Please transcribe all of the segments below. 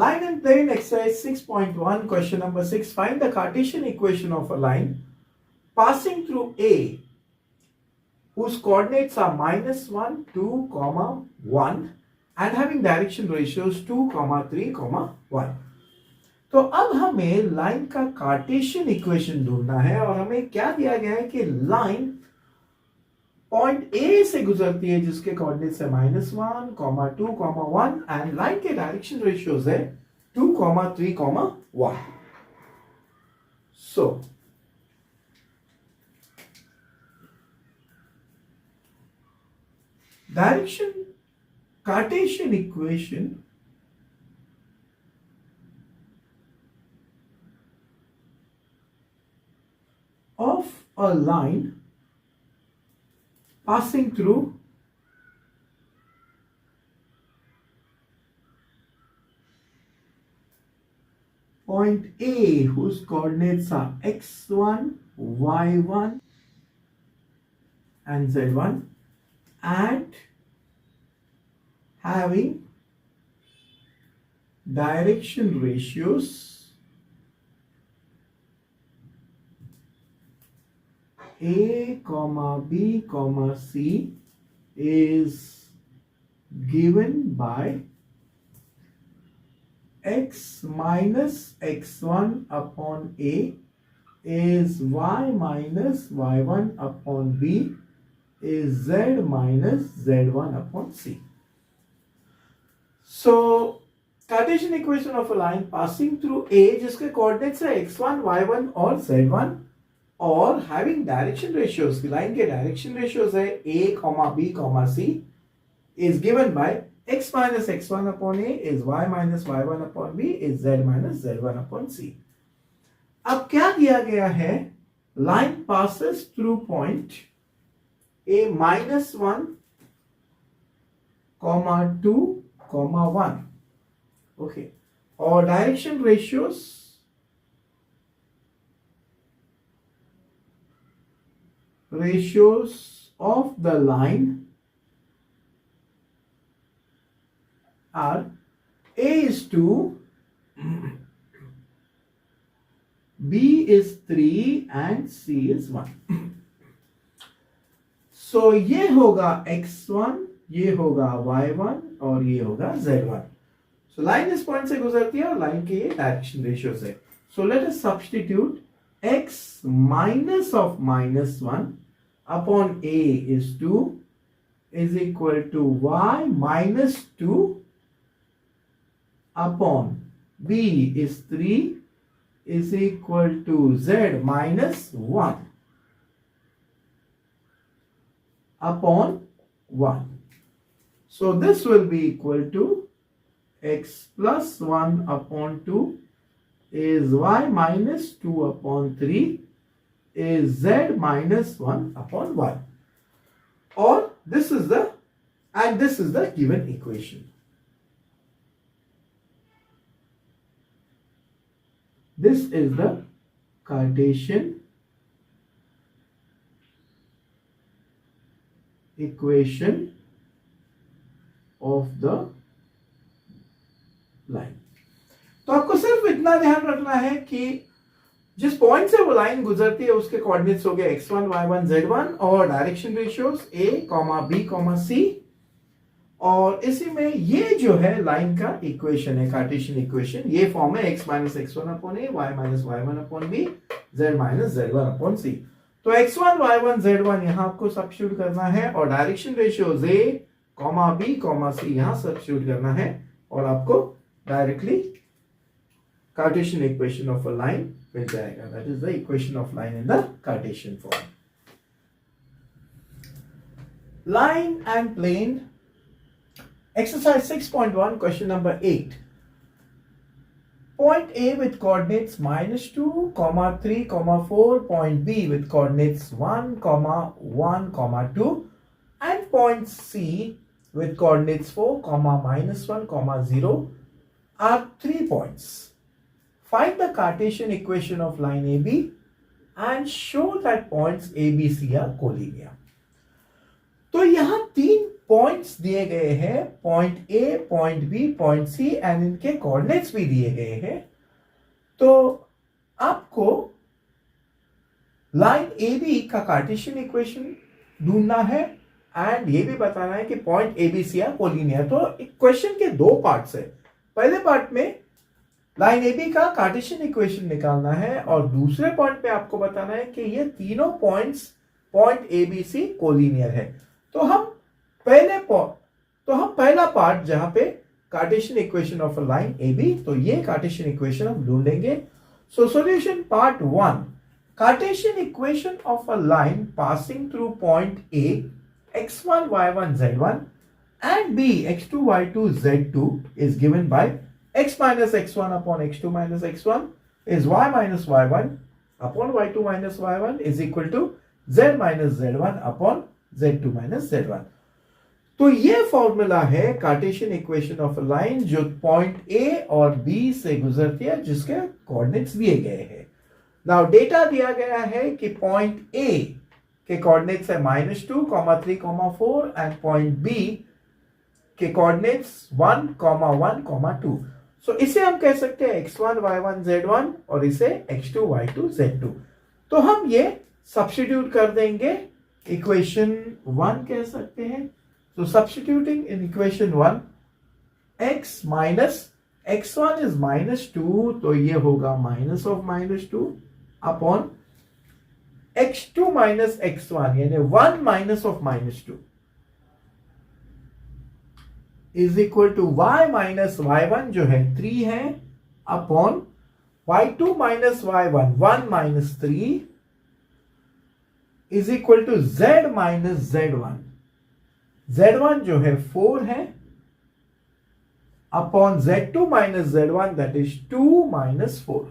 Line and plane exercise 6.1 question number 6. Find the Cartesian equation of a line passing through A whose coordinates are -1, 2, 1 and having direction ratios 2, 3, 1. तो अब हमें line का Cartesian equation ढूंढना है और हमें क्या दिया गया है कि लाइन पॉइंट ए से गुजरती है जिसके कोऑर्डिनेट्स है -1, 2, 1 एंड लाइन के डायरेक्शन रेशियोज है 2, 3, 1. सो direction Cartesian equation of a line passing through point A whose coordinates are x1, y1 and z1 and having direction ratios A, B, C is given by x minus x1 upon A is y minus y1 upon B is z minus z1 upon C. So Cartesian equation of a line passing through A जिसके coordinates है x1, y1 और z1 और having direction ratios, line के direction ratios है A, B, C is given by x minus x1 upon A is y minus y1 upon B is z minus z1 upon C. अब क्या दिया गया है? Line passes through point A -1, 2, 1. Okay. Or direction ratios of the line are A is 2, B is 3 and C is 1. So ये होगा x1, ये होगा y1 और ये होगा z1. So लाइन इस पॉइंट से गुजरती है और लाइन के ये डायरेक्शन रेशियोज है. So let us substitute x minus of -1 upon A is 2 is equal to y minus 2 upon B is 3 is equal to z minus 1 upon 1. So this will be equal to x plus 1 upon 2 is y minus 2 upon 3 is z minus 1 upon 1. Or this is the given equation. This is the Cartesian equation of the line. तो आपको सिर्फ इतना ध्यान रखना है कि जिस point से वो लाइन गुजरती है उसके कोऑर्डिनेट्स हो गए x1, y1, z1 और direction ratios a, B, C और इसी में ये जो है लाइन का इक्वेशन है कार्टेशियन इक्वेशन. ये फॉर्म है x minus x1 upon a, y minus y1 upon b, z minus z1 upon c. तो x1, y1, z1 यहां आपको सब्स्टिट्यूट करना है और direction ratios a, B, C यहां सब्स्टिट्यूट करना है और आपको directly Cartesian equation of a line मिल जाएगा. That is the equation of line in the Cartesian form. Line and plane exercise 6.1 question number 8. Point A with coordinates -2, 3, 4. Point B with coordinates 1, 1, 2. And point C with coordinates 4, -1, 0 are 3 points. Find the Cartesian equation of line AB and show that points A, B, C are collinear. तो यहां 3 point points दिए गए हैं, point A, point B, point C, and इनके coordinates भी दिए गए हैं। तो आपको लाइन ए बी का कार्टेशियन इक्वेशन ढूंढना है एंड ये भी बताना है कि point A B C are collinear. तो क्वेश्चन के दो पार्ट्स है। पहले पार्ट में लाइन ए बी का कार्टेशियन इक्वेशन निकालना है और दूसरे पॉइंट पे आपको बताना है कि ये तीनों points point A B C collinear है। तो हम पहला पार्ट जहां पे Cartesian equation of a line A B, तो ये कार्टेशियन इक्वेशन हम ढूंढेंगे। So solution part 1, Cartesian equation of a line passing through point A x1 y1 z1 and b x2 y2 z2 is given by x minus x1 upon x2 minus x1 is y minus y1 upon y2 minus y1 is equal to z minus z1 upon z2 minus z1। तो ये formula है Cartesian equation of a line जो point A और B से गुजरती है, जिसके coordinates दिए गए हैं। नाउ डेटा दिया गया है कि पॉइंट ए के कोऑर्डिनेट्स है -2, 3, 4 एंड पॉइंट बी के कोऑर्डिनेट्स 1, 1, 2। सो इसे हम कह सकते हैं x1 y1 z1 और इसे x2 y2 z2। तो हम ये सब्स्टिट्यूट कर देंगे, इक्वेशन 1 कह सकते हैं। तो substituting in equation 1, x minus x1 is -2, तो ये होगा minus of -2 upon x2 minus x1 यानी 1 minus of -2 is equal to y minus y1 जो है 3 है upon y2 minus y1 1 minus 3 is equal to z minus z1। z1 जो है 4 है upon z2 minus z1 that is 2 minus 4।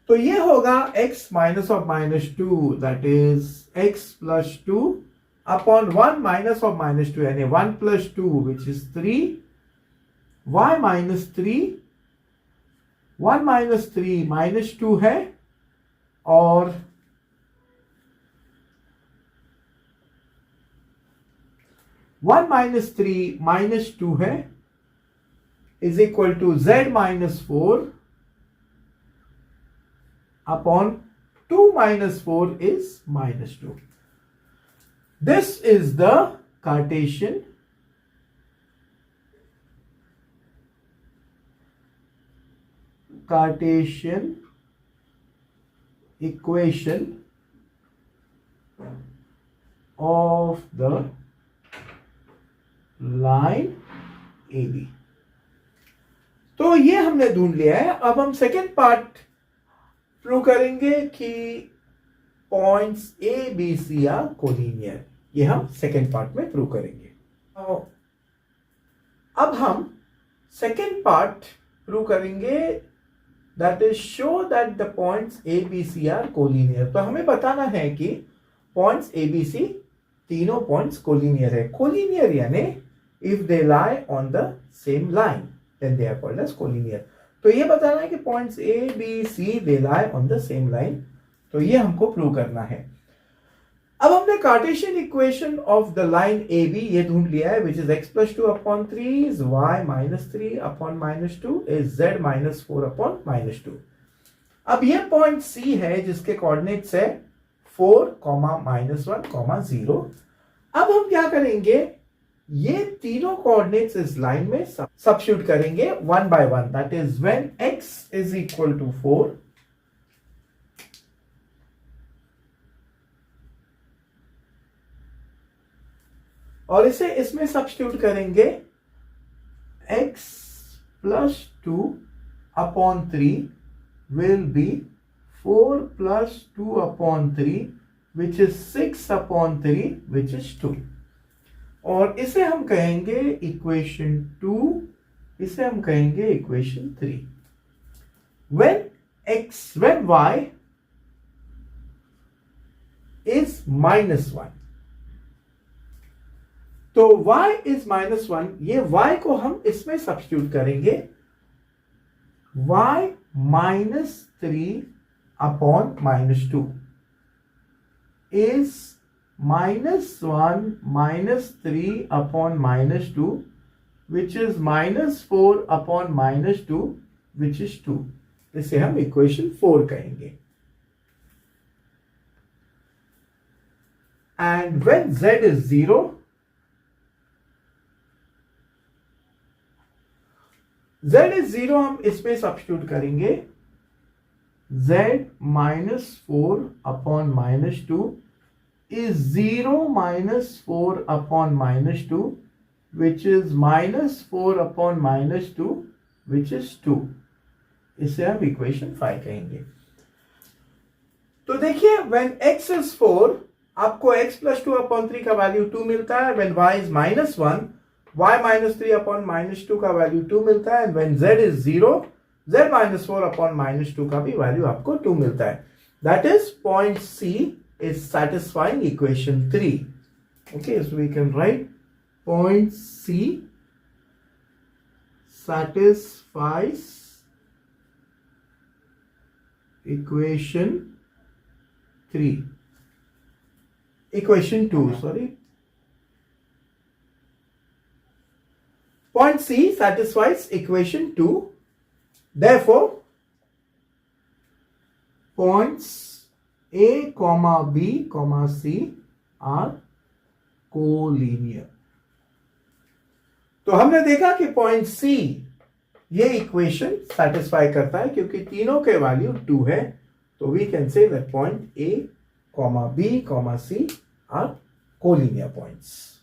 तो ये होगा x minus of -2 that is x plus 2 upon 1 minus of -2 यानी 1 plus 2 which is 3, y minus 3, 1 minus 3 -2 है और one minus 3 -2 है is equal to z minus 4 upon 2 minus 4 is -2. This is the Cartesian equation of the line AB। तो ये हमने ढूंढ लिया है। अब हम सेकेंड पार्ट प्रूव करेंगे कि points A B C are collinear. ये हम सेकेंड पार्ट में प्रूव करेंगे। अब हम सेकेंड पार्ट प्रूव करेंगे that is show that the points A B C are collinear. तो हमें बताना है कि पॉइंट्स ए बी सी तीनों पॉइंट्स कोलिनियर है। कोलिनियर यानी if they lie on the same line then they are called as collinear. तो ये बताना है कि points A B C they lie on the same line. तो ये हमको प्रूव करना है। अब हमने cartesian equation of the line A B ये ढूंढ लिया है which is x plus 2 upon 3 is y minus 3 upon -2 is z minus 4 upon -2। अब ये पॉइंट सी है जिसके कोऑर्डिनेट्स है 4, -1, 0। अब हम क्या करेंगे, ये तीनों कोऑर्डिनेट्स इस लाइन में सब्स्टिट्यूट करेंगे 1 by 1। That is when x is equal to 4 और इसे इसमें सब्स्टिट्यूट करेंगे x plus 2 upon 3 will be 4 plus 2 upon 3 which is 6 upon 3 which is 2। और इसे हम कहेंगे इक्वेशन 2, इसे हम कहेंगे इक्वेशन 3। when y is -1, तो y is -1, ये y को हम इसमें सब्स्टिट्यूट करेंगे y -3 upon -2 is -1 -3 upon -2 which is -4 upon -2 which is 2. इसे हम इक्वेशन 4 कहेंगे. And when z is 0, z is 0 हम इसमें सब्स्टिट्यूट करेंगे. z -4 upon -2 is 0 -4 upon -2 which is -4 upon -2 which is 2. इसे हम इक्वेशन 5 कहेंगे. तो देखिए when x is 4 आपको x plus 2 upon 3 का वैल्यू 2 मिलता है. when y is -1 y -3 upon -2 का वैल्यू 2 मिलता है. when z is 0 z -4 upon -2 का भी वैल्यू आपको 2 मिलता है. that is point C is satisfying equation 3. Okay, so we can write point C satisfies equation 3. Equation 2, sorry. Point C satisfies equation 2. Therefore, points A, B, C are collinear. तो हमने देखा कि point C ये equation satisfy करता है क्योंकि तीनों के वैल्यू 2 है. तो we can say that point A, B, C are collinear points.